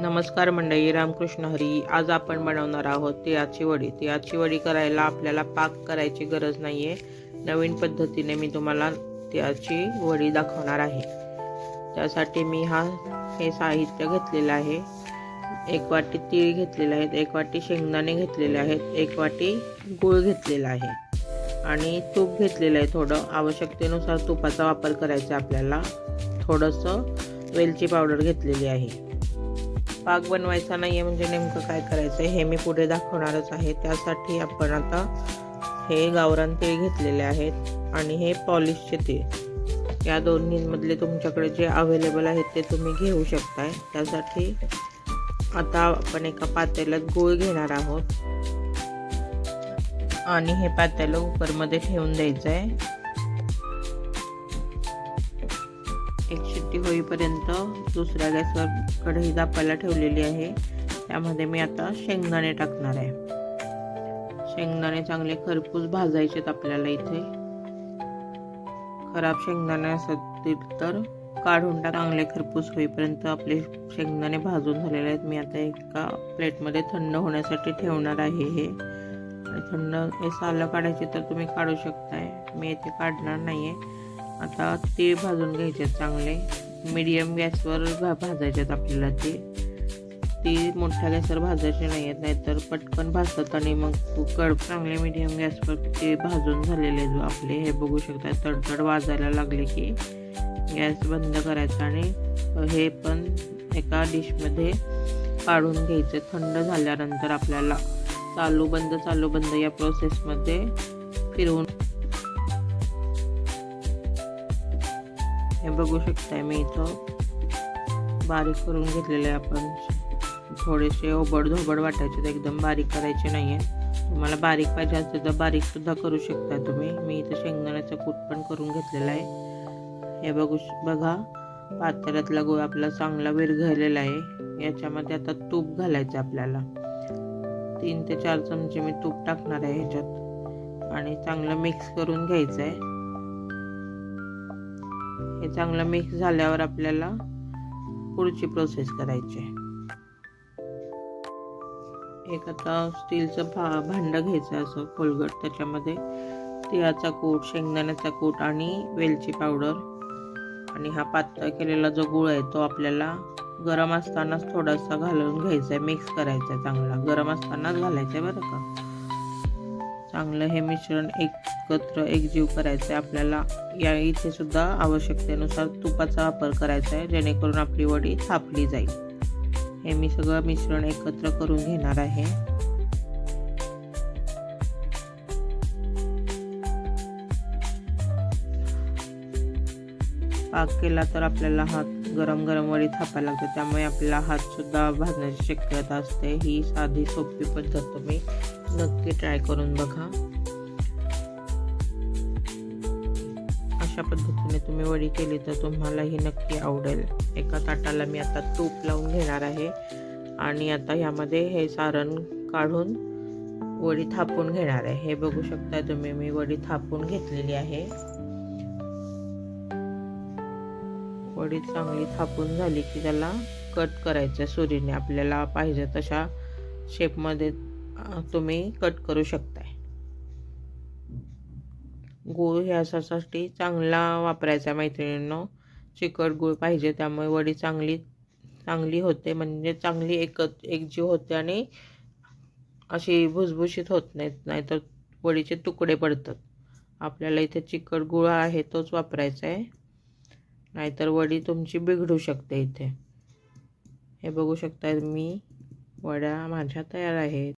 नमस्कार मंडळी, रामकृष्ण हरी. आज आपण बनवणार आहोत तिळाची वडी. तिळाची वडी करायला आपल्याला पाक करायची गरज नाही आहे. नवीन पद्धतीने मी तुम्हाला तिळाची वडी दाखवणार आहे. त्यासाठी मी हे साहित्य घेतलेलं आहे. 1 वाटी तीळ घेतलेले आहेत, 1 वाटी शेंगदाणे घेतलेले आहेत, 1 वाटी गूळ घेतलेला आहे आणि तूप घेतलेलं आहे. थोडं आवश्यकतेनुसार तुपाचा वापर करायचा आपल्याला. थोडंसं वेलची पावडर घेतलेली आहे. पाक बनवायचा नाही आहे म्हणजे नेमकं काय करायचं हे मी पुढे दाखवणारच आहे. त्यासाठी आपण आता हे गावरान तीळ घेतलेले आहेत आणि हे पॉलिशचे तीळ. या दोन्हींमधले तुमच्याकडे जे अवेलेबल आहेत ते तुम्ही घेऊ शकताय. त्यासाठी आता आपण एका पातेल्यात गूळ घेणार आहोत आणि हे पातेलं कुकरमध्ये ठेवून द्यायचं आहे. एक शिट्टी होईपर्यंत दुसऱ्या गॅसवर कढई तापायला ठेवलेली आहे. त्यामध्ये मी आता शेंगदाणे टाकणार आहे. शेंगदाणे चांगले खरपूस भाजायचेत आपल्याला. इथे खराब शेंगदाणे असतील तर काढून चांगले खरपूस होईपर्यंत आपले शेंगदाणे भाजून झालेले आहेत. मी आता एका प्लेटमध्ये थंड होण्यासाठी ठेवणार आहे हे. आणि थंड हे सालं काढायचे तर तुम्ही काढू शकताय, मी इथे काढणार नाही आहे. आता तीळ भाजून घ्यायचे चांगले. मीडियम गॅसवर भाजायचे आपल्याला तीळ मोठ्या गॅसवर भाजायचे नाही आहेत, नाहीतर पटकन भाजतात आणि मग चांगले मीडियम गॅसवर तीळ भाजून झालेले जो आपले हे बघू शकता. तडतड वाजायला लागले की गॅस बंद करायचा आणि हे पण एका डिशमध्ये काढून घ्यायचे. थंड झाल्यानंतर आपल्याला चालू बंद या प्रोसेसमध्ये फिरवून हे बघू शकताय. मी इथं बारीक करून घेतलेले आहे. आपण थोडेसे ओबड-धोबड वाटायचे, एकदम बारीक करायचे नाही आहे. तुम्हाला बारीक पाहिजे असेल तर बारीक सुद्धा करू शकता तुम्ही. मी इथं शेंगदाण्याचा कूट पण करून घेतलेला आहे. हे बघा पातेल्यातला गूळ आपला चांगला विरघळलेला आहे. याच्यामध्ये आता तूप घालायचं आपल्याला. 3 ते 4 चमचे मी तूप टाकणार आहे ह्याच्यात आणि चांगलं मिक्स करून घ्यायचं आहे. हे चांगलं मिक्स झाल्यावर आपल्याला पुढची प्रोसेस करायची आहे. एक आता स्टीलचं भांडं घ्यायचं असं खोलगट. त्याच्यामध्ये तिळाचा कूट, शेंगदाण्याचा कूट आणि वेलची पावडर आणि हा पातळ केलेला जो गूळ आहे तो आपल्याला गरम असतानाच थोडासा घालून घ्यायचा आहे. मिक्स करायचा आहे चांगला. गरम असतानाच घालायचं आहे बरं का. चांगलं हे मिश्रण एकत्र एकजीव करायचं आहे आपल्याला. या इथे सुद्धा आवश्यकतेनुसार तुपाचा वापर करायचा आहे जेणेकरून आपली वडी थापली जाईल. हे मी सगळं मिश्रण एकत्र करून घेणार आहे. पाक केला तर आपल्याला हात गरम वडी थापायला लागते, त्यामुळे आपल्याला हात सुद्धा भाजण्याची शक्यता असते. ही साधी सोपी पद्धत तुम्ही नक्की ट्राय करून बघा. अशा पद्धतीने तुम्ही वडी केली तर तुम्हाला ही नक्की आवडेल. एका ताटाला मी आता तूप लावून घेणार आहे आणि आता ह्यामध्ये हे सारण काढून वडी थापून घेणार आहे. हे बघू शकता तुम्ही, मी वडी थापून घेतलेली आहे. वडी चांगली थापून झाली की त्याला कट करायचं सुरीने. आपल्याला पाहिजे तशा शेपमध्ये तुम्ही कट करू शकताय. गूळ ह्यासाठी चांगला वापरायचा मैत्रिणींनो. चिकट गूळ पाहिजे, त्यामुळे वडी चांगली होते, म्हणजे चांगली एकजीव होते आणि अशी भुसभुशीत होत नाहीत, नाहीतर वडीचे तुकडे पडतात. आपल्याला इथे चिकट गूळ आहे तोच वापरायचा आहे, नाहीतर वडी तुमची बिघडू शकते इथे. हे बघू शकता, मी वड्या माझ्या तयार आहेत.